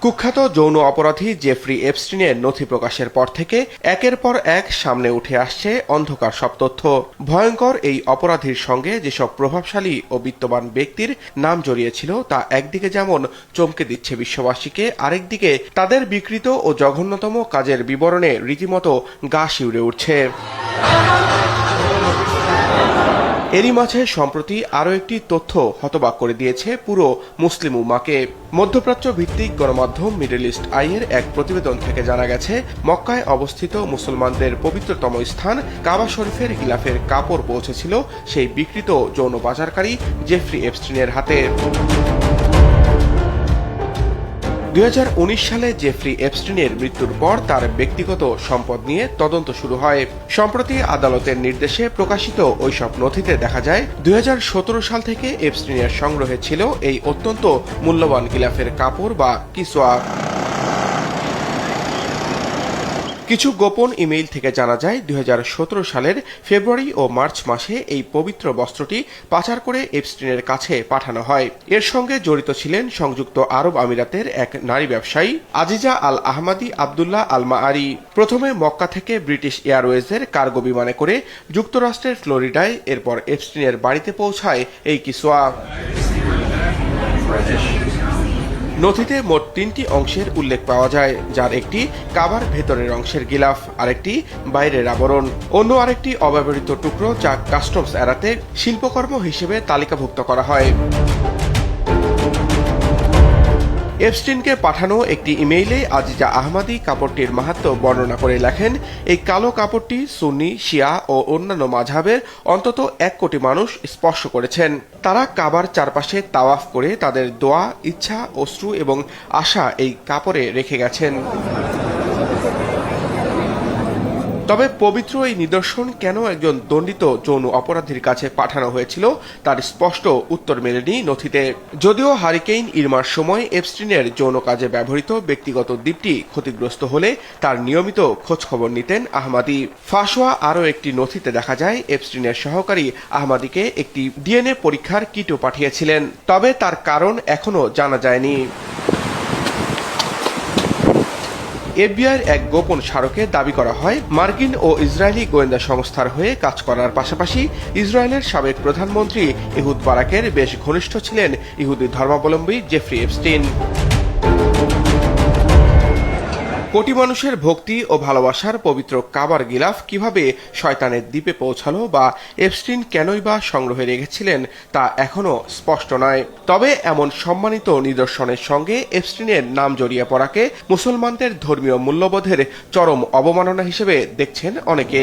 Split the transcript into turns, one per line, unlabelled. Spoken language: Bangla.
কুখ্যাত যৌন অপরাধী জেফ্রি এপস্টিনের নথি প্রকাশের পর থেকে একের পর এক সামনে উঠে আসছে অন্ধকার সব তথ্য। ভয়ঙ্কর এই অপরাধীর সঙ্গে যেসব প্রভাবশালী ও বিত্তবান ব্যক্তির নাম জড়িয়েছিল তা একদিকে যেমন চমকে দিচ্ছে বিশ্ববাসীকে, আরেকদিকে তাদের বিকৃত ও জঘন্যতম কাজের বিবরণে রীতিমতো গা শিউরে উঠছে। এরই মাঝে সম্প্রতি আরও একটি তথ্য হতবাক করে দিয়েছে পুরো মুসলিম উম্মাকে। মধ্যপ্রাচ্য ভিত্তিক গণমাধ্যম মিডল ইস্ট আইয়ের এক প্রতিবেদন থেকে জানা গেছে, মক্কায় অবস্থিত মুসলমানদের পবিত্রতম স্থান কাবা শরীফের গিলাফের কাপড় পৌঁছেছিল সেই বিকৃত যৌন পাচারকারী জেফ্রি এপস্টিনের হাতে। 2019 সালে জেফ্রি এপস্টিনের মৃত্যুর পর তার ব্যক্তিগত সম্পদ নিয়ে তদন্ত শুরু হয়। সম্প্রতি আদালতের নির্দেশে প্রকাশিত ওইসব নথিতে দেখা যায় 2017 সাল থেকে এপস্টিনের সংগ্রহে ছিল এই অত্যন্ত মূল্যবান গিলাফের কাপড় বা কিসওয়া। কিছু গোপন ইমেইল থেকে জানা যায় 2017 সালের ফেব্রুয়ারি ও মার্চ মাসে এই পবিত্র বস্ত্রটি পাচার করে এপস্টিনের কাছে পাঠানো হয়। এর সঙ্গে জড়িত ছিলেন সংযুক্ত আরব আমিরাতের এক নারী ব্যবসায়ী আজিজা আল আহমাদি আবদুল্লাহ আল মাআরি। প্রথমে মক্কা থেকে ব্রিটিশ এয়ারওয়েজের কার্গো বিমানে করে যুক্তরাষ্ট্রের ফ্লোরিডায়, এরপর এপস্টিনের বাড়িতে পৌঁছায় এই কিসওয়া। নথিতে মোট 3টি অংশের উল্লেখ পাওয়া যায়, যার একটি কাবার ভেতরের অংশের গিলাফ, আরেকটি বাইরের আবরণ, অন্য আরেকটি অব্যবহৃত টুকরো যা কাস্টমস এড়াতে শিল্পকর্ম হিসেবে তালিকাভুক্ত করা হয়। এপস্টিনকে পাঠানো একটি ইমেইলে আজিজা আহমাদি কাপড়টির মাহাত্ম্য বর্ণনা করে লেখেন, এই কালো কাপড়টি সুন্নি, শিয়া ও অন্যান্য মাযহাবের অন্তত 1 কোটি মানুষ স্পর্শ করেছেন। তারা কাবার চারপাশে তাওয়াফ করে তাদের দোয়া, ইচ্ছা, অশ্রু এবং আশা এই কাপড়ে রেখে গেছেন। তবে পবিত্র এই নিদর্শন কেন একজন দণ্ডিত যৌন অপরাধীর কাছে পাঠানো হয়েছিল তার স্পষ্ট উত্তর মেলেনি নথিতে। যদিও হারিকেইন ইরমার সময় এপস্টিনের যৌন কাজে ব্যবহৃত ব্যক্তিগত দ্বীপটি ক্ষতিগ্রস্ত হলে তার নিয়মিত খোঁজখবর নিতেন আহমাদি। ফাঁস হওয়া আরও একটি নথিতে দেখা যায় এপস্টিনের সহকারী আহমাদিকে একটি ডিএনএ পরীক্ষার কিটও পাঠিয়েছিলেন, তবে তার কারণ এখনও জানা যায়নি। এফবিআইয়ের এক গোপন স্মারকে দাবি করা হয়, মার্কিন ও ইসরায়েলি গোয়েন্দা সংস্থার হয়ে কাজ করার পাশাপাশি ইসরায়েলের সাবেক প্রধানমন্ত্রী ইহুদ বারাকের বেশ ঘনিষ্ঠ ছিলেন ইহুদি ধর্মাবলম্বী জেফ্রি এপস্টিন। কোটি মানুষের ভক্তি ও ভালোবাসার পবিত্র কাবার গিলাফ কিভাবে শয়তানের দ্বীপে পৌঁছালো বা এপস্টিন কেনই বা সংগ্রহে রেখেছিলেন তা এখনও স্পষ্ট নয়। তবে এমন সম্মানিত নিদর্শনের সঙ্গে এপস্টিনের নাম জড়িয়ে পড়াকে মুসলমানদের ধর্মীয় মূল্যবোধের চরম অবমাননা হিসেবে দেখছেন অনেকে।